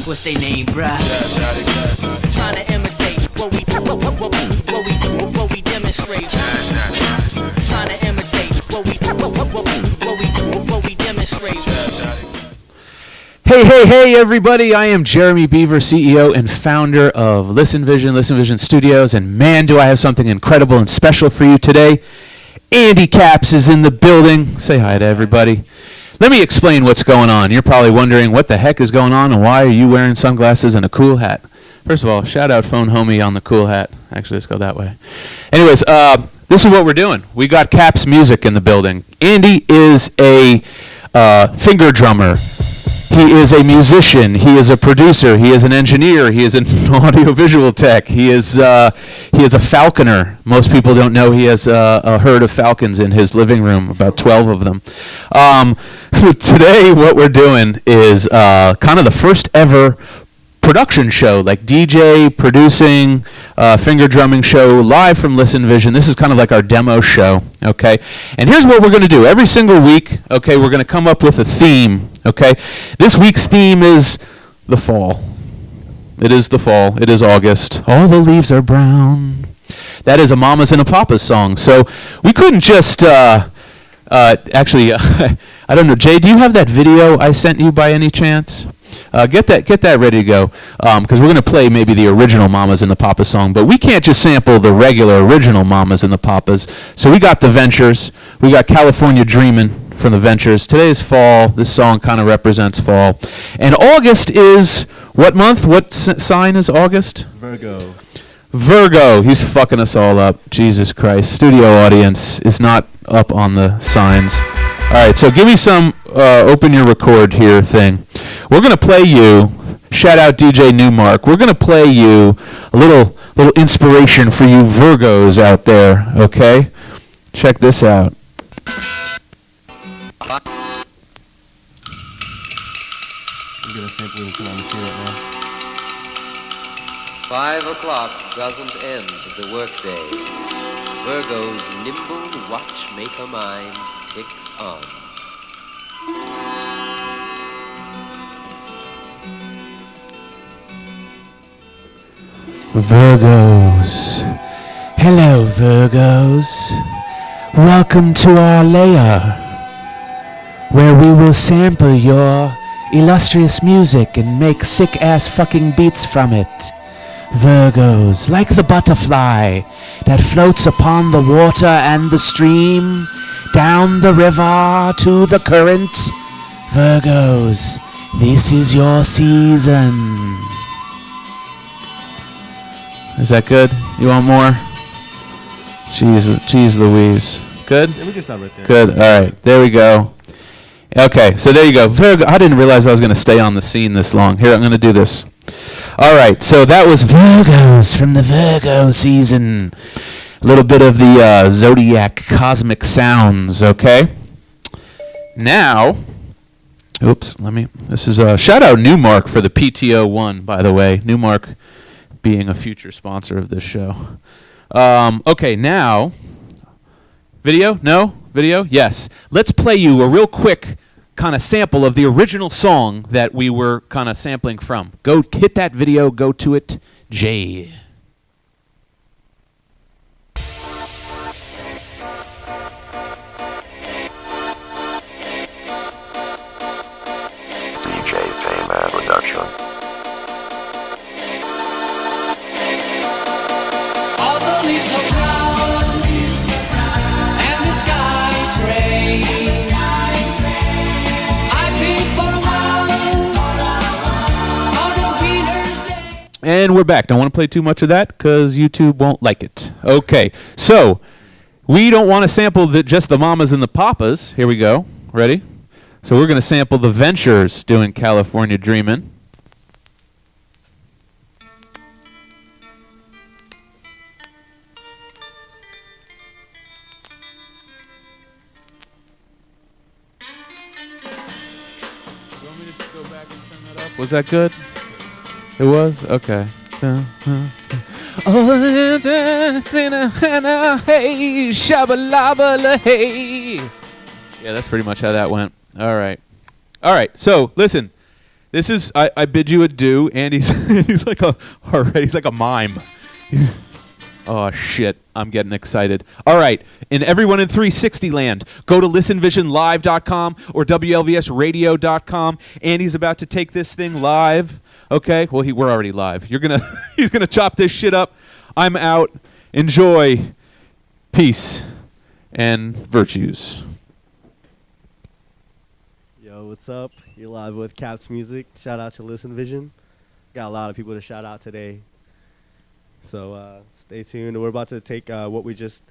What's their name, bruh? Trying to imitate what we demonstrate. Trying to imitate what we demonstrate. Hey, everybody. I am Jeremy Beaver, CEO and founder of Listen Vision Studios. And man, do I have something incredible and special for you today. Andy Capp is in the building. Say hi to everybody. Let me explain what's going on. You're probably wondering what the heck is going on and why are you wearing sunglasses and a cool hat? First of all, shout out Phone Homie on the cool hat. Actually, let's go that way. Anyways, this is what we're doing. We got Capp's music in the building. Andy is a finger drummer. He is a musician. He is a producer. He is an engineer. He is an audiovisual tech. He is a falconer. Most people don't know he has a herd of falcons in his living room, about 12 of them. Today, what we're doing is kind of the first ever production show, like DJ, producing, finger drumming show, live from Listen Vision. This is kind of like our demo show, okay? And here's what we're going to do. Every single week, okay, we're going to come up with a theme, okay? This week's theme is the fall. It is the fall. It is August. All the leaves are brown. That is a Mamas and a Papas song. So we couldn't just, actually, I don't know. Jay, do you have that video I sent you by any chance? Get that ready to go, because we're going to play maybe the original Mamas and the Papas song, but we can't just sample the regular original Mamas and the Papas. So we got the Ventures. We got California Dreamin' from the Ventures. Today is fall. This song kind of represents fall. And August is what month? What sign is August? Virgo. He's fucking us all up. Jesus Christ. Studio audience is not up on the signs. All right, so give me some open your record here thing. We're going to play you, shout out DJ Newmark, we're going to play you a little inspiration for you Virgos out there, okay? Check this out. I'm going to sample this on the key right now. 5 o'clock doesn't end the workday. Virgo's nimble watchmaker mind ticks on. Virgos. Hello, Virgos. Welcome to our lair, where we will sample your illustrious music and make sick-ass fucking beats from it. Virgos, like the butterfly that floats upon the water and the stream, down the river to the current. Virgos, this is your season. Is that good? You want more? Jeez Louise. Good? Yeah, we can stop right there. Good. All right. There we go. Okay. So there you go. Virgo. I didn't realize I was going to stay on the scene this long. Here, I'm going to do this. All right. So that was Virgos from the Virgo season. A little bit of the zodiac cosmic sounds. Okay. Now, this is a shout out Newmark for the PTO one, by the way. Newmark being a future sponsor of this show. Okay, now, video? No? Video? Yes. Let's play you a real quick kind of sample of the original song that we were kind of sampling from. Go hit that video, go to it, Jay. DJ Payman Production. And we're back. Don't want to play too much of that because YouTube won't like it. Okay, so we don't want to sample just the Mamas and the Papas. Here we go. Ready? So we're going to sample the Ventures doing California Dreamin'. You want me to go back and turn that up? Was that good? It was? Okay. Hey, shabba-labba-la, hey. Yeah, that's pretty much how that went. All right. So, listen. This is I bid you adieu, and he's like a mime. Oh shit, I'm getting excited. All right, and everyone in 360 land, go to listenvisionlive.com or WLVSradio.com. Andy's about to take this thing live. Okay, well we're already live. He's gonna chop this shit up. I'm out. Enjoy. Peace and virtues. Yo, what's up? You're live with Capp's Music. Shout out to Listen Vision. Got a lot of people to shout out today. So stay tuned. We're about to take what we just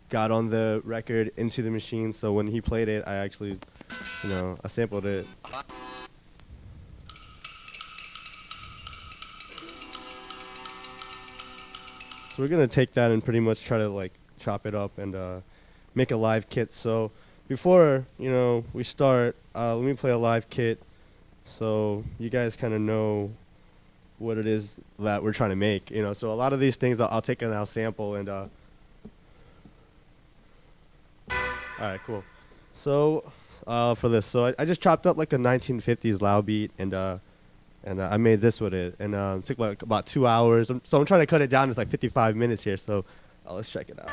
got on the record into the machine. So when he played it, I actually, I sampled it. So we're going to take that and pretty much try to like chop it up and make a live kit. So before, we start, let me play a live kit so you guys kind of know what it is that we're trying to make. So a lot of these things I'll take and I'll sample and all right, cool. So for this, so I just chopped up like a 1950s loud beat and I made this with it, and it took like about 2 hours. So I'm trying to cut it down to like 55 minutes here. So let's check it out.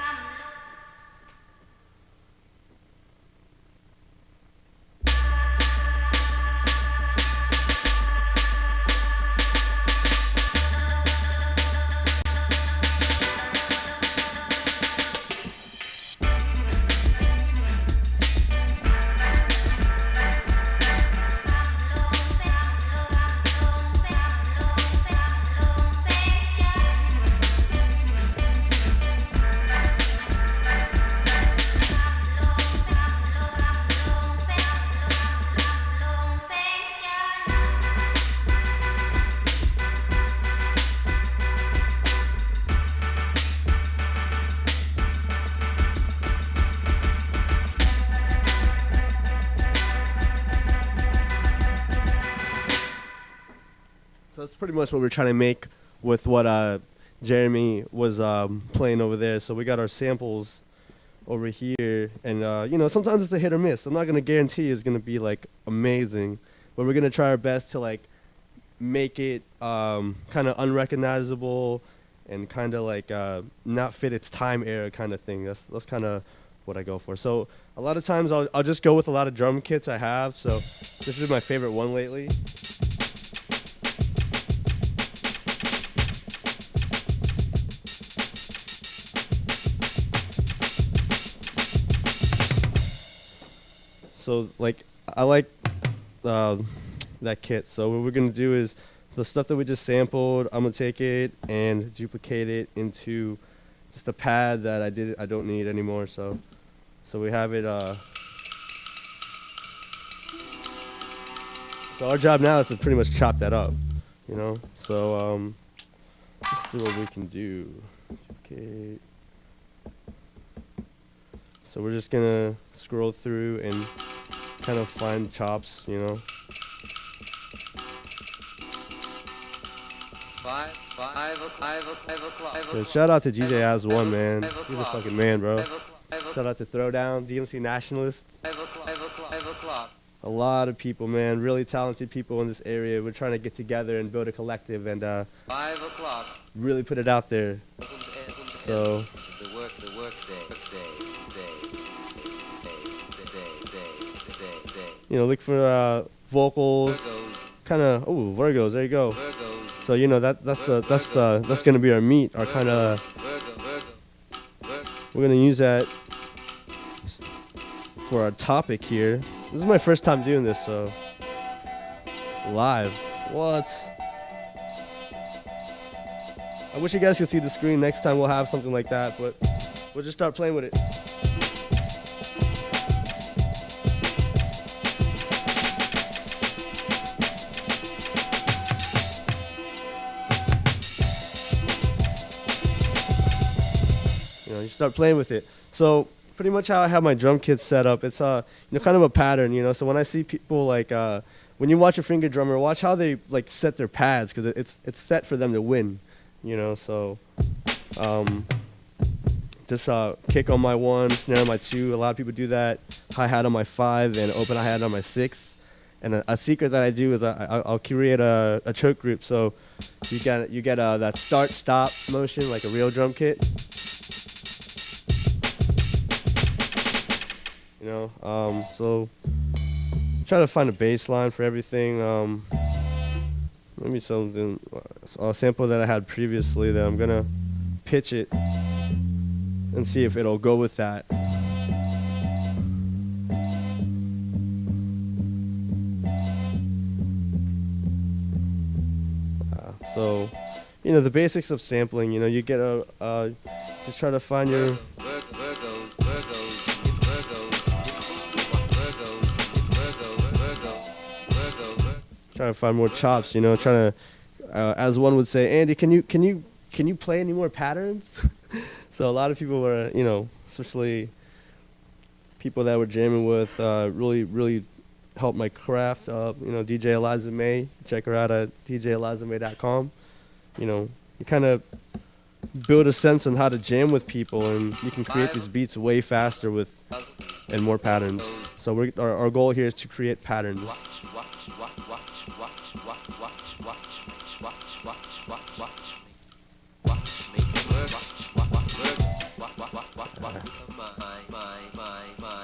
So that's pretty much what we're trying to make with what Jeremy was playing over there. So we got our samples over here, and sometimes it's a hit or miss. I'm not gonna guarantee it's gonna be like amazing, but we're gonna try our best to like make it kind of unrecognizable and kind of like not fit its time era kind of thing. That's kind of what I go for. So a lot of times I'll just go with a lot of drum kits I have. So this is my favorite one lately. So like I like that kit. So what we're gonna do is the stuff that we just sampled, I'm gonna take it and duplicate it into just a pad that I don't need anymore. So we have it. So our job now is to pretty much chop that up, So let's see what we can do. Okay. So we're just gonna scroll through and kind of find chops, So shout out to DJ As One, man. He's a fucking man, bro. Shout out to Throwdown, DMC Nationalists. A lot of people, man. Really talented people in this area. We're trying to get together and build a collective and really put it out there. So look for vocals, kind of. Oh, Virgos. There you go. So that's gonna be our meat. Our kind of. We're gonna use that for our topic here. This is my first time doing this, so live. What? I wish you guys could see the screen. Next time we'll have something like that, but we'll just start playing with it. You start playing with it. So pretty much how I have my drum kit set up, it's kind of a pattern, So when I see people like when you watch a finger drummer, watch how they like set their pads because it's set for them to win, So just kick on my 1, snare on my 2. A lot of people do that. Hi-hat on my 5 and open hi-hat on my 6. And a secret that I do is I'll create a choke group. So you get that start stop motion like a real drum kit. You know, so try to find a bass line for everything. Maybe something, a sample that I had previously that I'm gonna pitch it and see if it'll go with that. So, you know, the basics of sampling, you know, you get just try to find your, try to find more chops, you know, trying to, as one would say, Andy, can you play any more patterns? So a lot of people were, you know, especially people that we're jamming with, really helped my craft up. You know, DJ Eliza May, check her out at djelizamay.com. You know, you kind of build a sense on how to jam with people, and you can create these beats way faster with and more patterns. So our goal here is to create patterns.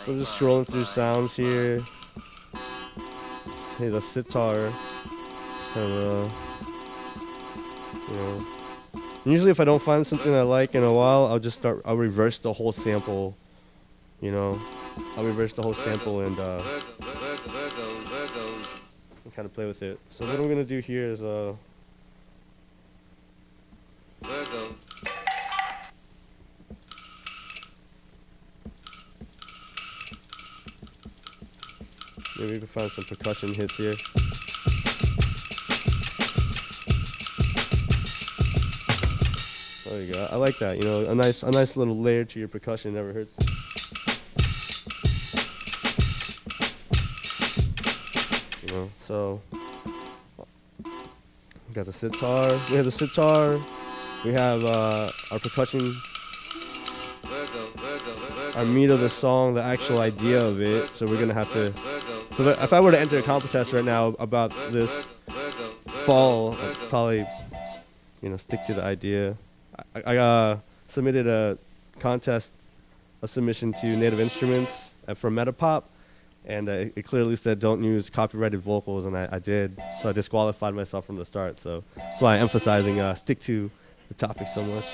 So I'm just scrolling through sounds here. Hey, the sitar. You know. Usually, if I don't find something I like in a while, I'll reverse the whole sample. You know, I'll reverse the whole sample and kind of play with it. So what I'm gonna do here is maybe we can find some percussion hits here. There you go. I like that. You know, a nice little layer to your percussion never hurts. You know, so we got the sitar. We have the sitar. We have our percussion. Our meat of the song, the actual idea of it. So we're gonna have to. So if I were to enter a contest right now about this fall, I'd probably, you know, stick to the idea. I submitted a submission to Native Instruments from Metapop, and it clearly said don't use copyrighted vocals, and I did, so I disqualified myself from the start. So that's why I'm emphasizing stick to the topic so much.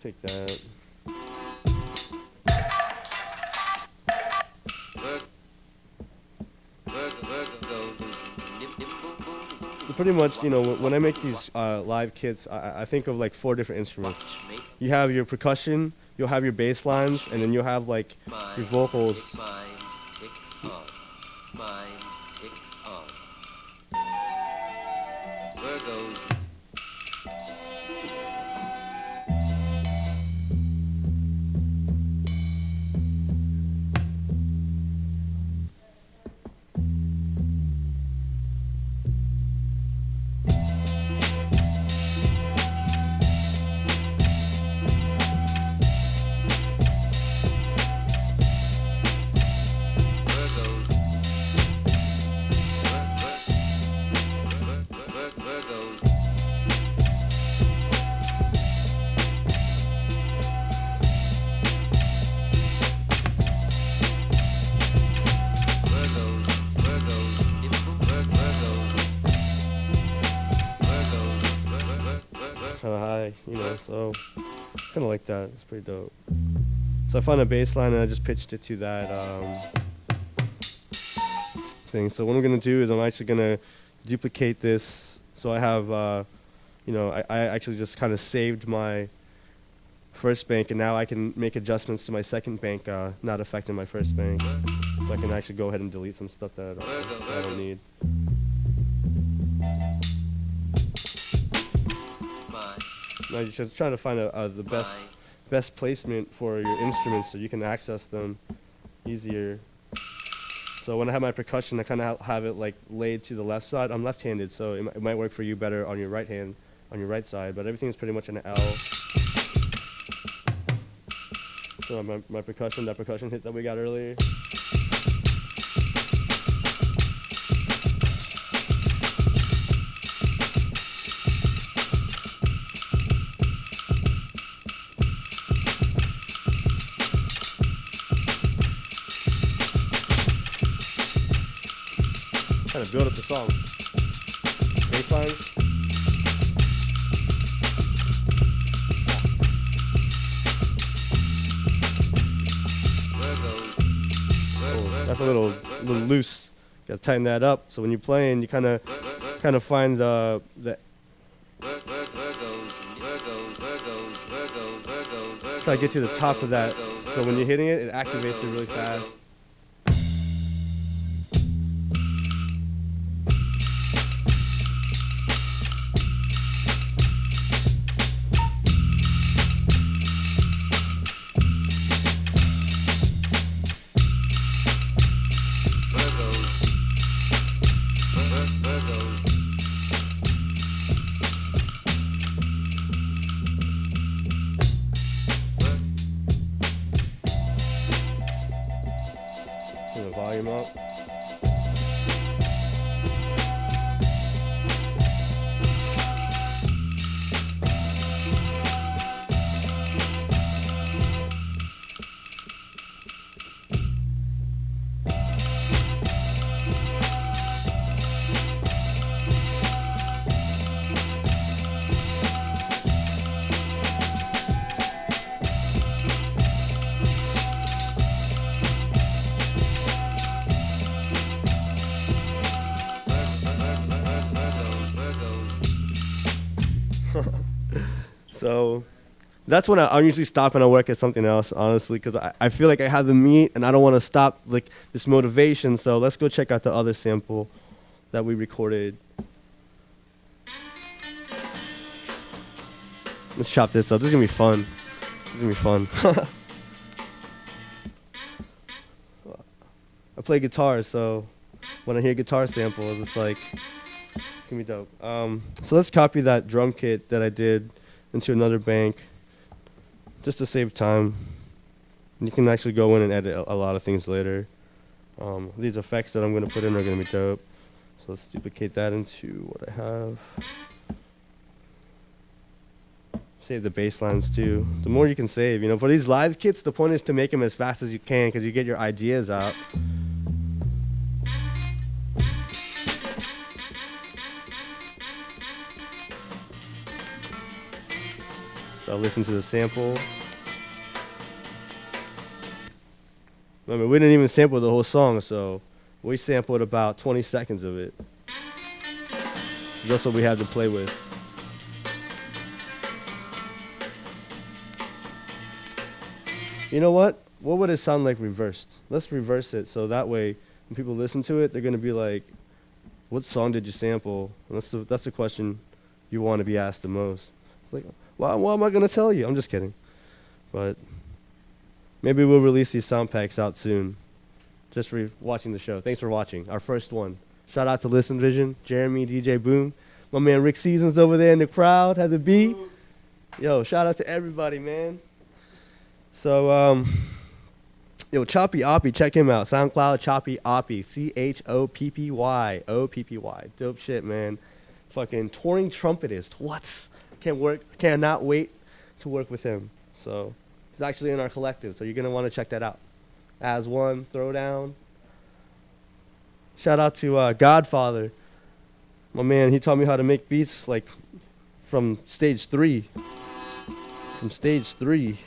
Take that. So pretty much, you know, when I make these live kits, I think of like 4 different instruments. You have your percussion, you'll have your bass lines, and then you'll have like your vocals. Kind of high, you know, so kind of like that. It's pretty dope. So I found a bass line and I just pitched it to that thing. So what I'm gonna do is I'm actually gonna duplicate this. So I have, you know, I actually just kind of saved my first bank, and now I can make adjustments to my second bank, not affecting my first bank. So I can actually go ahead and delete some stuff that I don't need. Now you're just trying to find the best placement for your instruments so you can access them easier. So when I have my percussion, I kind of have it like laid to the left side. I'm left-handed, so it might work for you better on your right hand, on your right side. But everything is pretty much an L. So my percussion, that percussion hit that we got earlier. Kind of build up the song. Bass lines. Oh, that's a little loose. Gotta tighten that up. So when you're playing, you kind of find the try to get to the top of that. So when you're hitting it, it activates it really fast. Volume up. So that's when I usually stop and I work at something else, honestly, because I feel like I have the meat and I don't want to stop like this motivation. So let's go check out the other sample that we recorded. Let's chop this up. This is gonna be fun. This is gonna be fun. I play guitar, so when I hear guitar samples, it's like it's gonna be dope. So let's copy that drum kit that I did into another bank just to save time. And you can actually go in and edit a lot of things later. These effects that I'm going to put in are going to be dope. So let's duplicate that into what I have. Save the bass lines too. The more you can save, for these live kits, the point is to make them as fast as you can because you get your ideas out. So listen to the sample. Remember, we didn't even sample the whole song, so we sampled about 20 seconds of it. That's what we had to play with. You know what? What would it sound like reversed? Let's reverse it so that way when people listen to it, they're going to be like, what song did you sample? And that's the question you want to be asked the most. It's like, well, what am I going to tell you? I'm just kidding. But maybe we'll release these sound packs out soon. Just for watching the show. Thanks for watching. Our first one. Shout out to Listen Vision, Jeremy, DJ Boom. My man Rick Seasons over there in the crowd. Had the beat. Yo, shout out to everybody, man. So, Choppy Oppy, check him out. SoundCloud, Choppy Oppy. CHOPPY. OPPY. Dope shit, man. Fucking touring trumpetist. What? Cannot wait to work with him. So he's actually in our collective, so you're gonna want to check that out. As One, Throwdown. Shout out to Godfather, my man. He taught me how to make beats like from stage 3. From stage 3.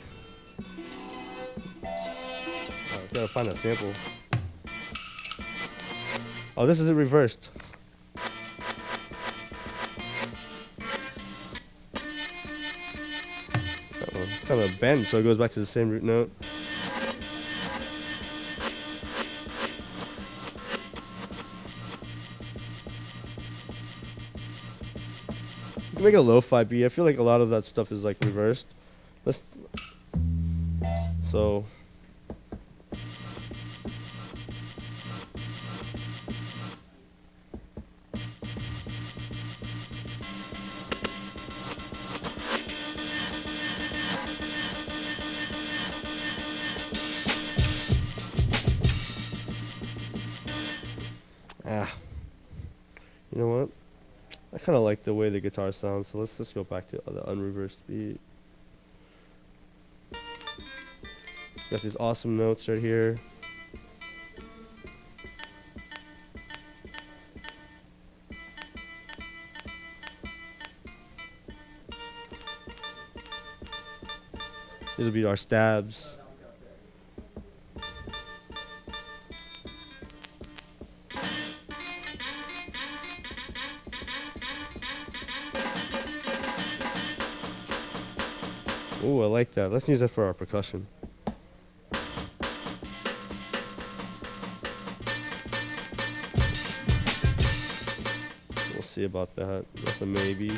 Gotta find that sample. Oh, this is it reversed. Kind of bent, so it goes back to the same root note. You can make a lo-fi beat. I feel like a lot of that stuff is like reversed. Let's. So. You know what? I kind of like the way the guitar sounds, so let's just go back to the unreversed beat. Got these awesome notes right here. These will be our stabs. Ooh, I like that. Let's use that for our percussion. We'll see about that. That's a maybe.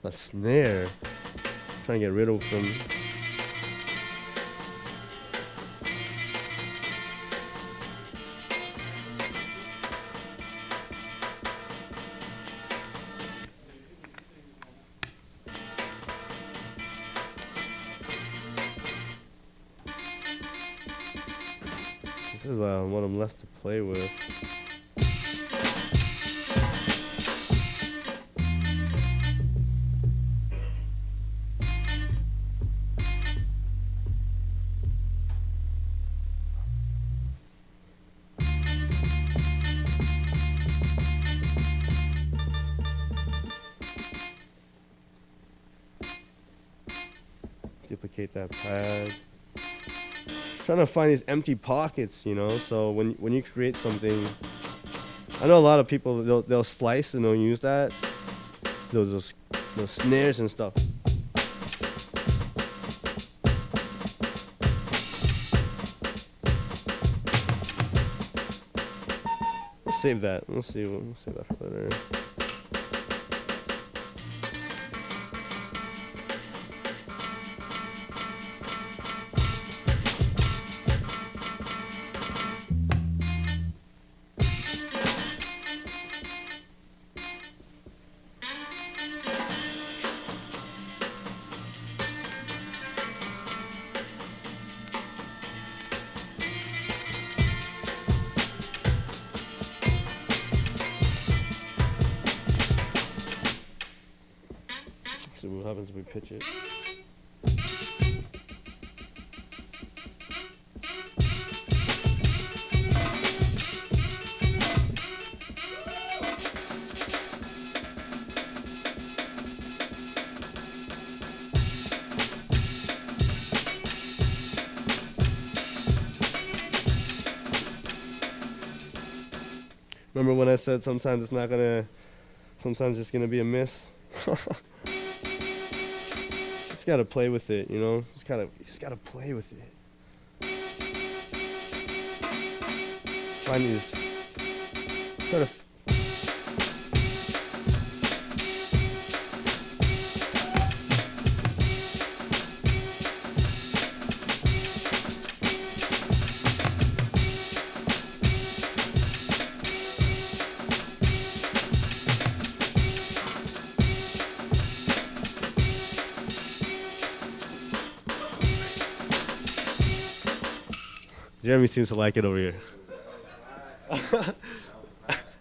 A snare. Trying to get rid of them. This is what I'm left to play with. Duplicate that pad. Trying to find these empty pockets, you know. So when you create something, I know a lot of people they'll slice and they'll use that those snares and stuff. We'll save that. We'll save that for later. See what happens if we pitch it. Remember when I said sometimes it's gonna be a miss? Just gotta play with it, you know. Just gotta play with it. Find these. Try to. Jeremy seems to like it over here.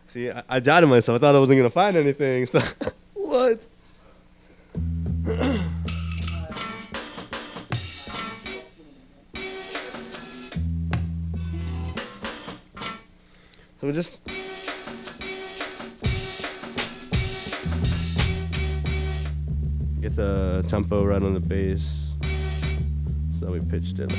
See, I doubted myself. I thought I wasn't going to find anything. So, what? So we just... get the tempo right on the bass. So we pitched it.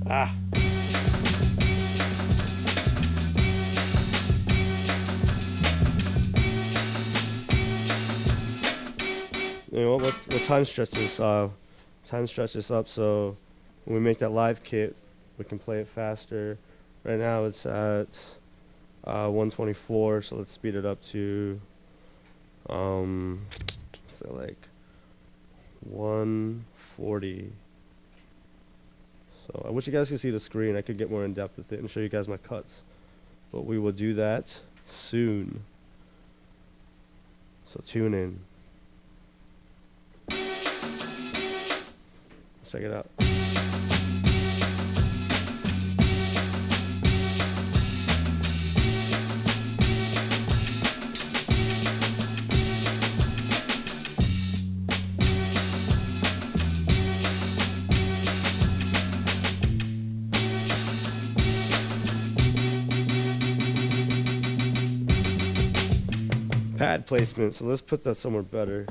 Ah. You know what? We'll time stretch this. Time stretch this up so when we make that live kit, we can play it faster. Right now it's at 124, so let's speed it up to so like 140. So I wish you guys could see the screen. I could get more in depth with it and show you guys my cuts, but we will do that soon. So tune in. Let's check it out. Pad placement, so let's put that somewhere better.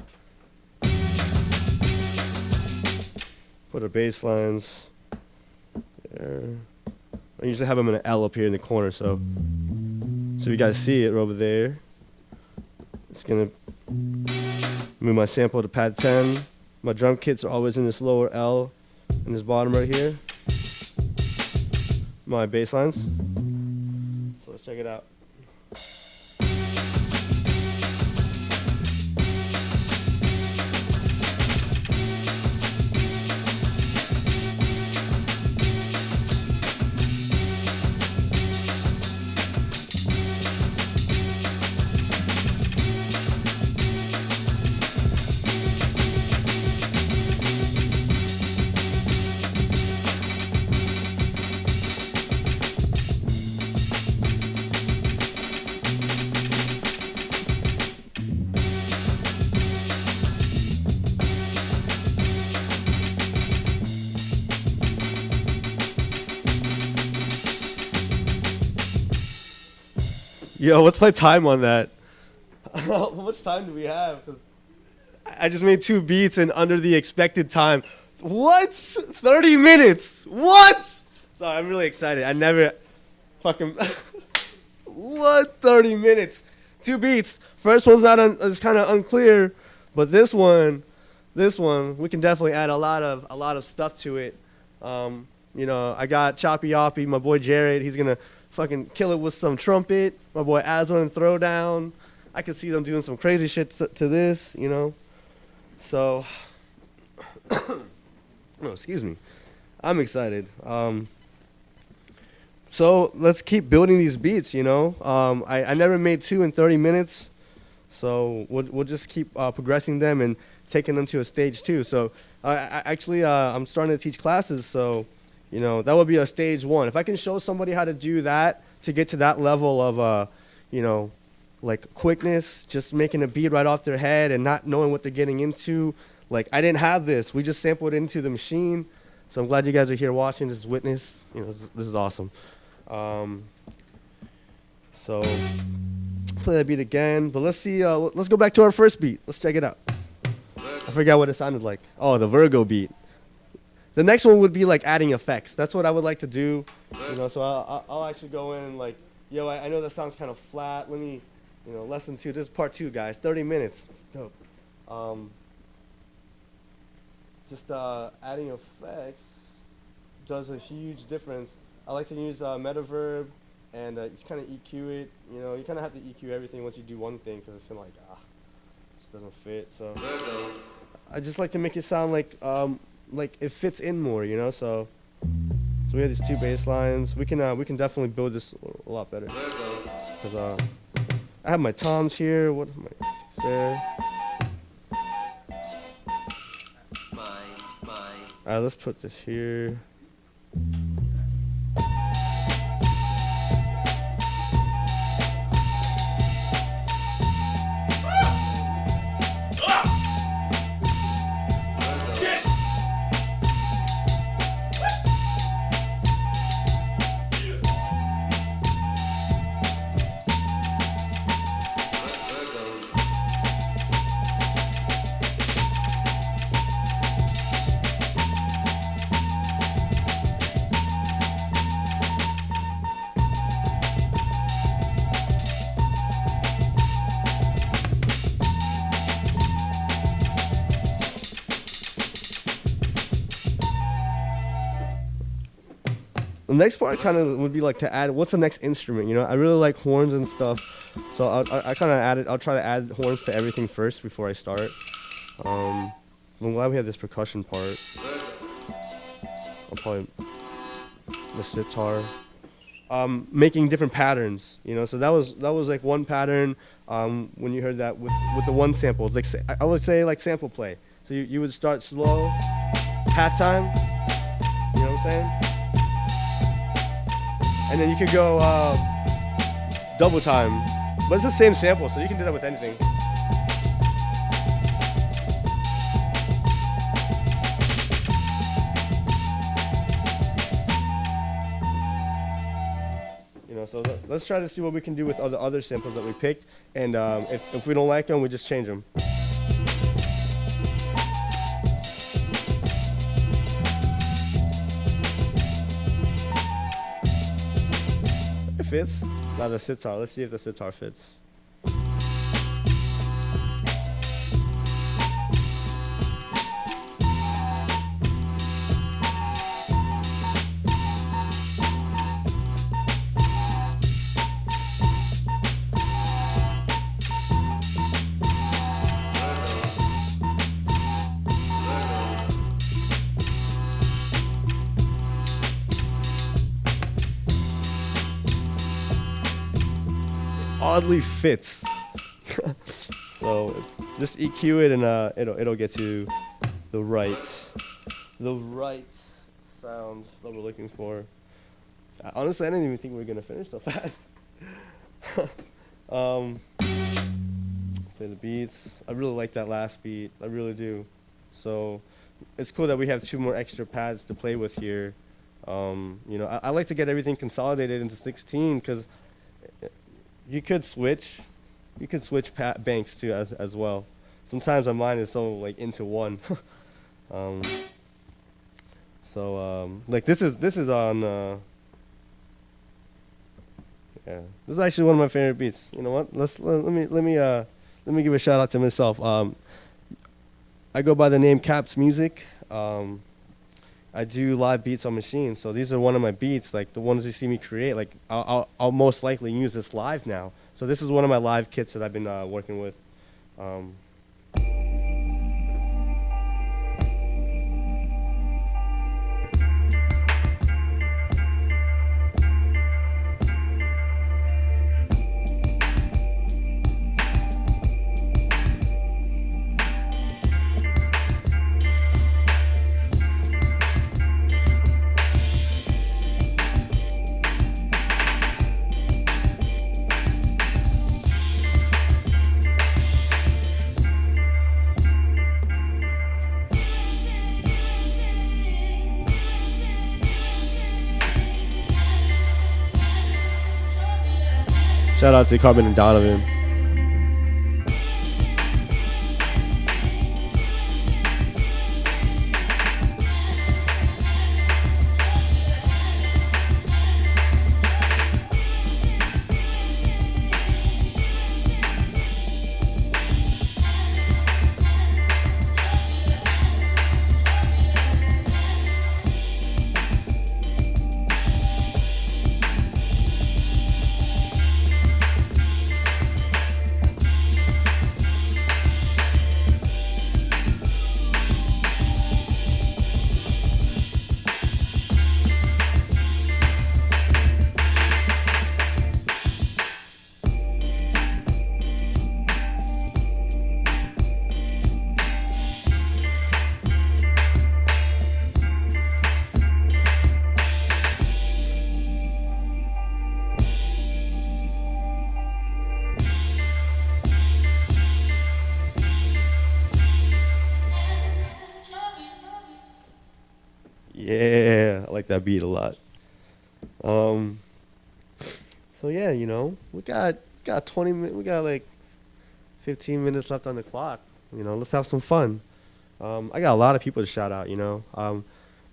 Put our bass lines there. I usually have them in an L up here in the corner, so you guys see it over there. It's gonna move my sample to pad 10. My drum kits are always in this lower L in this bottom right here. My bass lines. So let's check it out. Yo, what's my time on that? How much time do we have? Because I just made 2 beats in under the expected time. What? 30 minutes? What? Sorry, I'm really excited. I never fucking... What? 30 minutes? 2 beats. First one's not it's kind of unclear, but this one, we can definitely add a lot of stuff to it. You know, I got Choppy Yoppy, my boy Jared. He's gonna fucking kill it with some trumpet. My boy Azwan and Throwdown. I could see them doing some crazy shit to this, you know. So, oh, excuse me. I'm excited. So let's keep building these beats, you know. I never made 2 in 30 minutes, so we'll just keep progressing them and taking them to a stage 2. So I'm starting to teach classes, so you know that would be a stage 1. If I can show somebody how to do that to get to that level of you know, like quickness, just making a beat right off their head and not knowing what they're getting into. Like I didn't have this. We just sampled it into the machine. So I'm glad you guys are here watching. This witness. You know, this is awesome. So play that beat again, but let's see. Let's go back to our first beat. Let's check it out. I forgot what it sounded like. Oh, the Virgo beat. The next one would be like adding effects. That's what I would like to do. You know, so I'll actually go in and like, yo, I know that sounds kind of flat. Let me, you know, lesson 2. This is part 2, guys. 30 minutes. It's dope. Just adding effects does a huge difference. I like to use metaverb and just kind of EQ it. You know, you kind of have to EQ everything once you do one thing because it's kind of like, this doesn't fit. So I just like to make it sound like it fits in more, you know. So we have these 2 bass lines. We can definitely build this a lot better. Cause I have my toms here. What am I there? Alright, let's put this here. the next part kind of would be like to add what's the next instrument. You know, I really like horns and stuff, so I kind of added. I'll try to add horns to everything first before I start. I'm glad we have this percussion part. I'll probably the sitar. Making different patterns, you know. So that was like one pattern. When you heard that with the one sample, it's like I would say like sample play. So you would start slow, half time. You know what I'm saying? And then you could go double time, but it's the same sample, so you can do that with anything. So let's try to see what we can do with other samples that we picked, and if we don't like them, we just change them. It fits. Now the sitar. Let's see if the sitar fits. Oddly fits. So just EQ it and it'll get to the right sound that we're looking for. Honestly, I didn't even think we were gonna finish so fast. Play the beats. I really like that last beat. I really do. So it's cool that we have 2 more extra pads to play with here. You know, I like to get everything consolidated into 16 because you could switch banks too as well. Sometimes my mind is so like into one. Like this is on. Yeah, this is actually one of my favorite beats. You know what? Let me give a shout out to myself. I go by the name Capp's Music. I do live beats on machines, so these are one of my beats, like the ones you see me create. Like I'll most likely use this live now. So this is one of my live kits that I've been working with. Shout out to Carbon and Donovan. Yeah, I like that beat a lot. So yeah, you know, we got 20 minutes, we got like 15 minutes left on the clock. You know, let's have some fun. I got a lot of people to shout out, you know.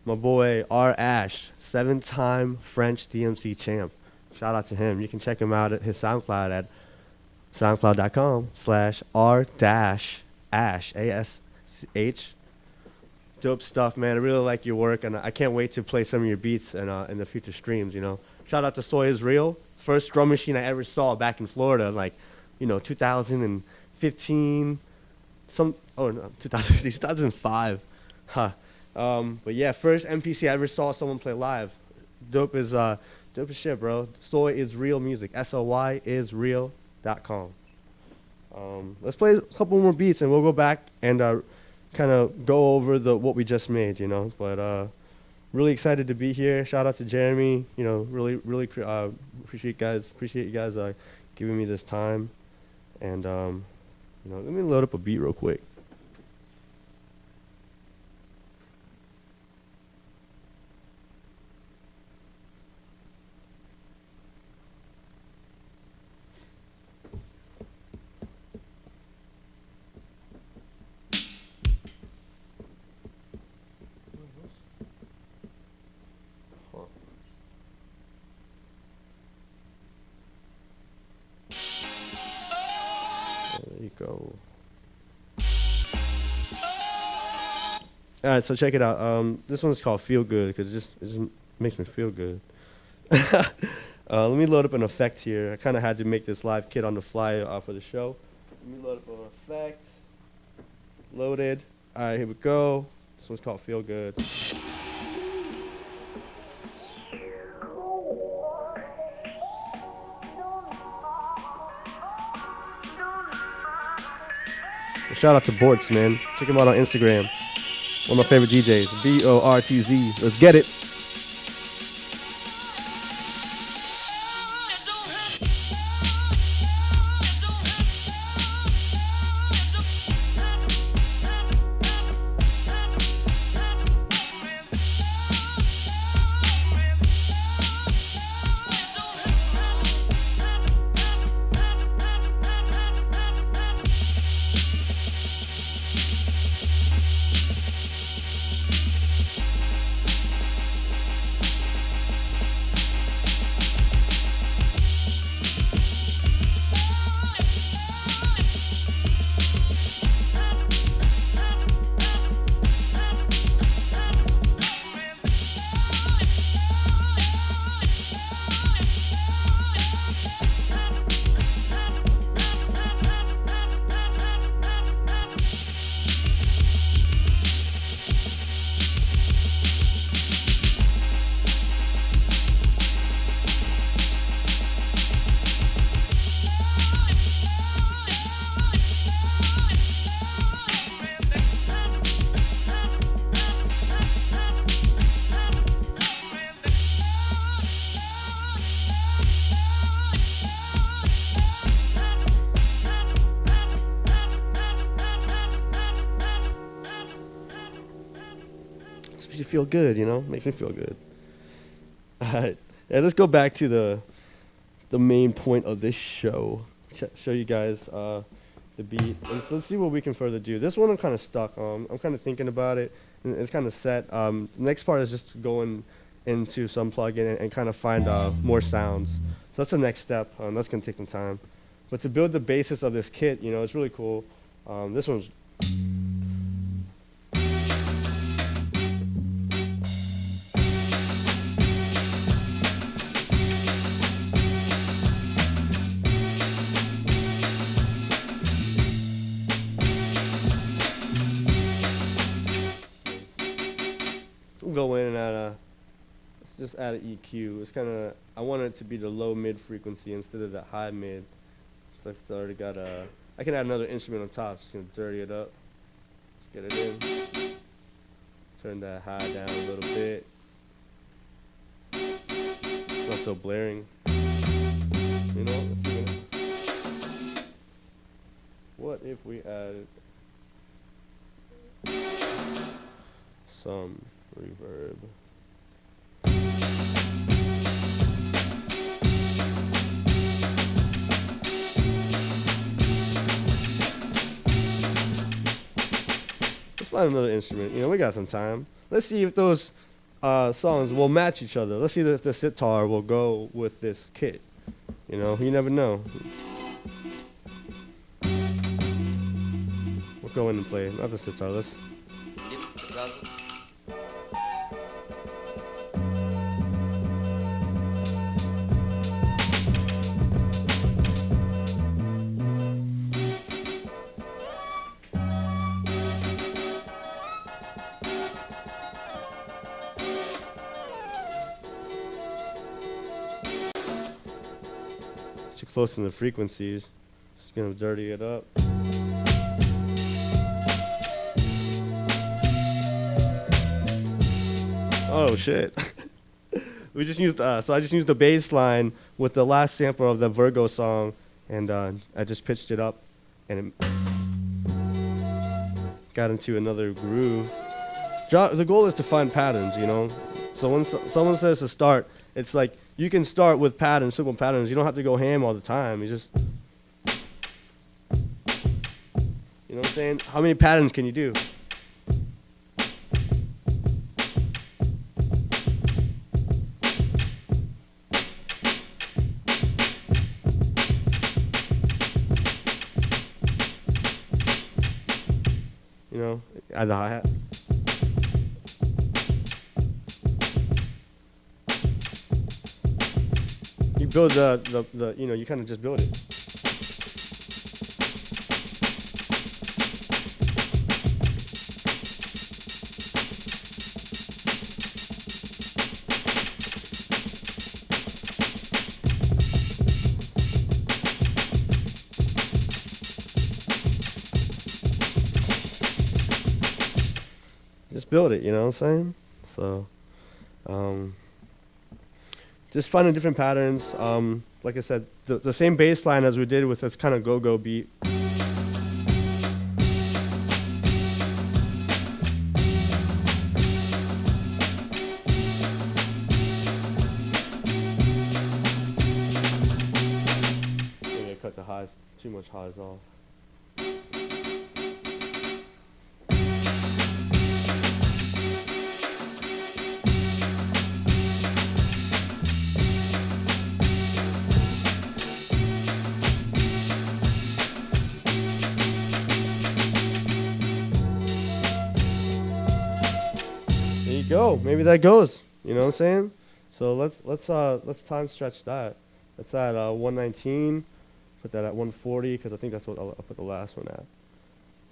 My boy R Ash, 7-time French DMC champ. Shout out to him. You can check him out at his SoundCloud at soundcloud.com/r-ash, ASH. Dope stuff, man. I really like your work, and I can't wait to play some of your beats in the future streams. Shout out to Soy is Real, first drum machine I ever saw back in Florida, like 2015, no, 2005, huh? But yeah, first MPC I ever saw someone play live. Dope as shit, bro. Soy is Real music. SOYisreal.com. Let's play a couple more beats, and we'll go back and kind of go over what we just made, But really excited to be here. Shout out to Jeremy. Really appreciate you guys giving me this time. And let me load up a beat real quick. There you go. All right, so check it out. This one's called Feel Good because it just makes me feel good. Let me load up an effect here. I kind of had to make this live kit on the fly for the show. Let me load up an effect. Loaded. All right, here we go. This one's called Feel Good. Shout out to Bortz, man. Check him out on Instagram. One of my favorite DJs. BORTZ. Let's get it. Makes you feel good, Makes me feel good. All right. Yeah, let's go back to the main point of this show. Show you guys the beat. Let's see what we can further do. This one I'm kind of stuck on. I'm kind of thinking about it. And it's kind of set. The next part is just going into some plugin and kind of find more sounds. So that's the next step. That's going to take some time. But to build the basis of this kit, it's really cool. This one's... go in and let's just add an EQ. It's kind of, I want it to be the low mid frequency instead of the high mid. So I already got I can add another instrument on top. Just gonna dirty it up. Just get it in. Turn that high down a little bit. It's not so blaring. Let's see. What if we added some reverb? Let's find another instrument. We got some time. Let's see if those songs will match each other. Let's see if the sitar will go with this kit. You never know. We'll go in and play. Not the sitar. Let's... close to the frequencies. Just gonna dirty it up. Oh shit. We just used so I just used the bass line with the last sample of the Virgo song, and I just pitched it up, and it got into another groove. The goal is to find patterns, you know. So when someone says to start, it's like you can start with patterns, simple patterns. You don't have to go ham all the time. You just, you know what I'm saying? How many patterns can you do? You know, add the hi-hat. You build the you know, you kind of just build it. Just build it, you know what I'm saying? So, just finding different patterns. Like I said, the same bass line as we did with this kind of go-go beat. Maybe I cut the highs, too much highs off. Go, maybe that goes, you know what I'm saying? So let's time stretch that. That's at 119, put that at 140 because I think that's what I'll put the last one at.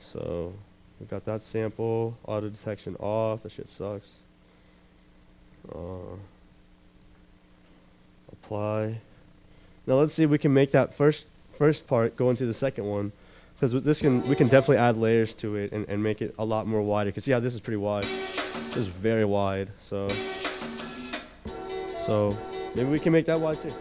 So we got that sample, auto detection off. That shit sucks. Apply. Now let's see if we can make that first part go into the second one, because we can definitely add layers to it and make it a lot more wider. Because yeah, this is pretty wide. This is very wide, so maybe we can make that wide too.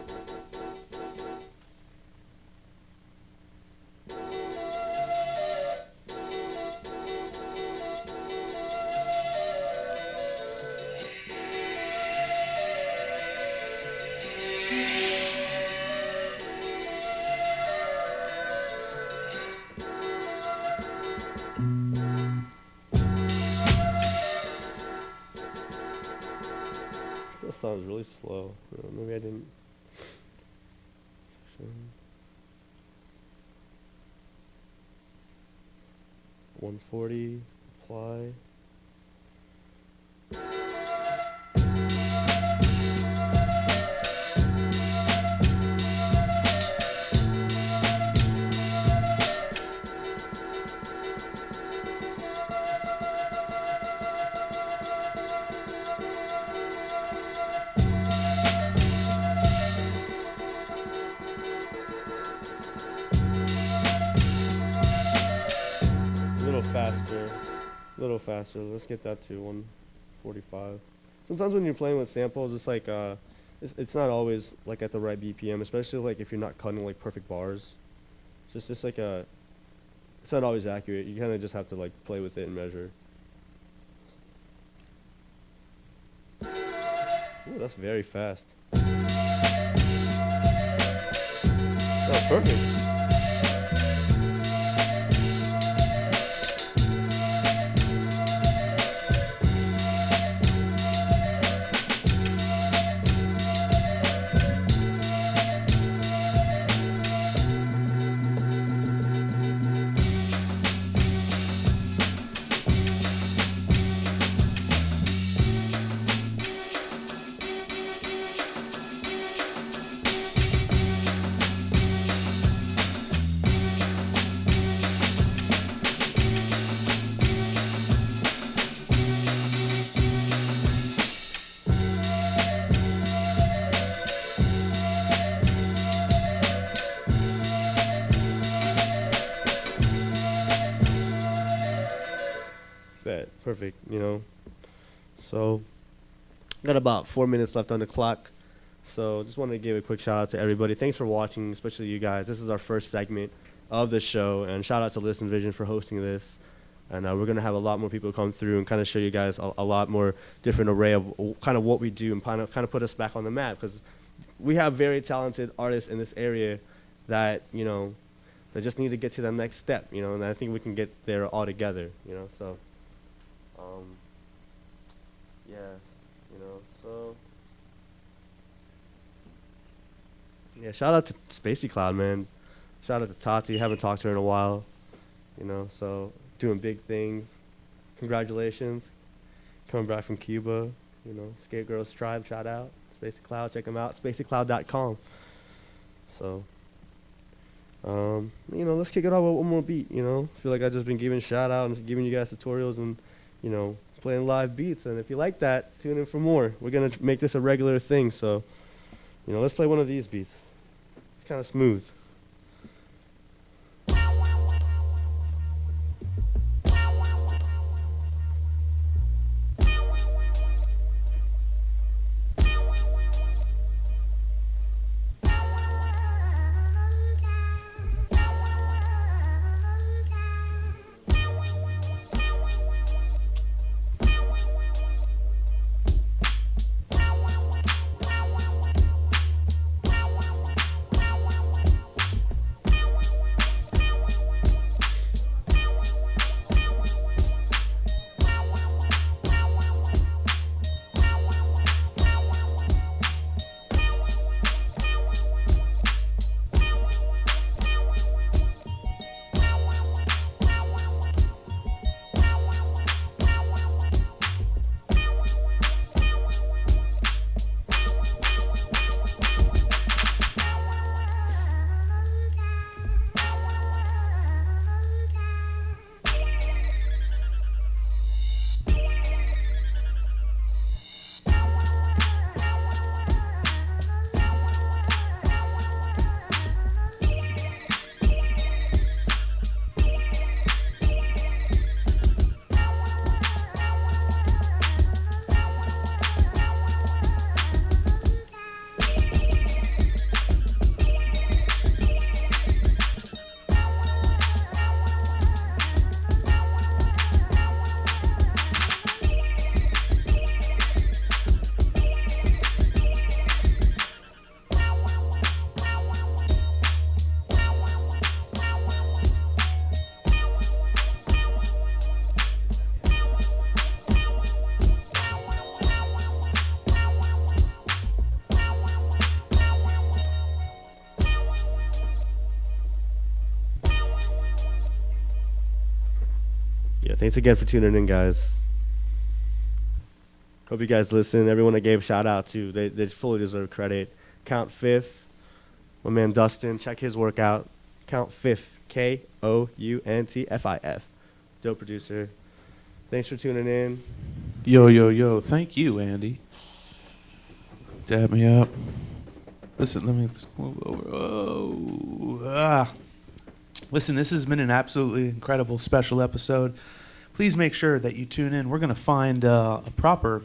Still sounds really slow. Maybe I didn't. 140, apply. A little faster. Let's get that to 145. Sometimes when you're playing with samples, it's like it's not always like at the right BPM, especially like if you're not cutting like perfect bars. It's just like it's not always accurate. You kind of just have to like play with it and measure. Ooh, that's very fast. That's perfect. perfect, you know. So, got about 4 minutes left on the clock. So, just wanted to give a quick shout out to everybody. Thanks for watching, especially you guys. This is our first segment of the show, and shout out to Listen Vision for hosting this. And we're going to have a lot more people come through and kind of show you guys a lot more different array of kind of what we do and kind of put us back on the map, because we have very talented artists in this area that, you know, they just need to get to the next step, you know, and I think we can get there all together, you know, so, yeah, you know, so, yeah, shout out to Spacey Cloud, man. Shout out to Tati, haven't talked to her in a while, you know, so, doing big things. Congratulations. Coming back from Cuba, you know, Skate Girls Tribe, shout out. Spacey Cloud, check them out, spaceycloud.com. So, you know, let's kick it off with one more beat, you know. I feel like I've just been giving shout out and giving you guys tutorials and, you know, playing live beats. And if you like that, tune in for more. We're going to make this a regular thing. So, you know, let's play one of these beats. It's kind of smooth. Yeah, thanks again for tuning in, guys. Hope you guys listen. Everyone I gave a shout out to, they fully deserve credit. Count Fifth, my man Dustin, check his work out. Count Fifth, Kountfif. Dope producer. Thanks for tuning in. Yo, yo, yo. Thank you, Andy. Dab me up. Listen, let's move over. Listen, this has been an absolutely incredible special episode. Please make sure that you tune in. We're going to find a proper...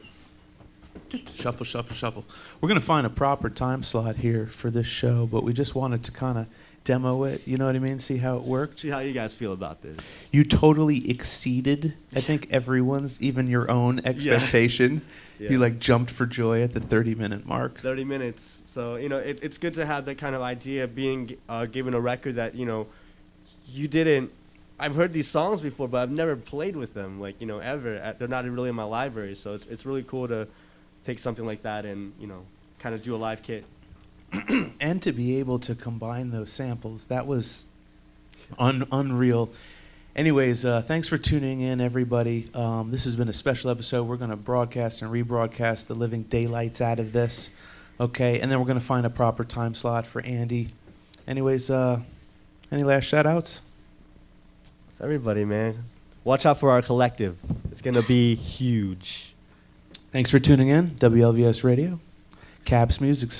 Shuffle. We're going to find a proper time slot here for this show, but we just wanted to kind of demo it, you know what I mean? See how it worked. See how you guys feel about this. You totally exceeded, I think, everyone's, even your own expectation. Yeah. You like jumped for joy at the 30-minute mark. 30 minutes. So, you know, it's good to have that kind of idea of being given a record that, you know, you didn't. I've heard these songs before, but I've never played with them, like, you know, ever. They're not really in my library, so it's really cool to take something like that and, you know, kind of do a live kit. And to be able to combine those samples, that was unreal. Anyways, thanks for tuning in, everybody. This has been a special episode. We're going to broadcast and rebroadcast the living daylights out of this, okay? And then we're going to find a proper time slot for Andy. Anyways, any last shout-outs? It's everybody, man. Watch out for our collective. It's going to be huge. Thanks for tuning in. WLVS Radio. Capp's Music.